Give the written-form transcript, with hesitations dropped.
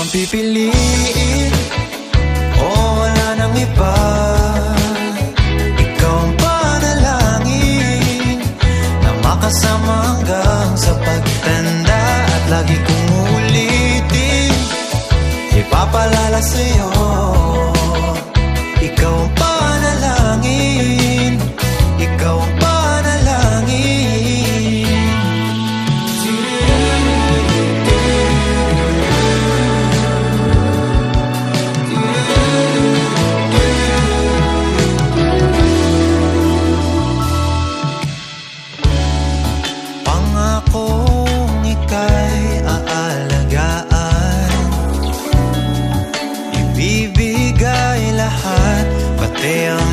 bang pipiliin o wala nang iba? Ikaw ang panalangin na makasama hanggang sa pagtanda. At lagi kong ulitin, ipapalala sa'yo, ikaw ang panalangin, ikaw ang panalangin. Pangakong ika'y aalagaan, ibibigay lahat, pati ang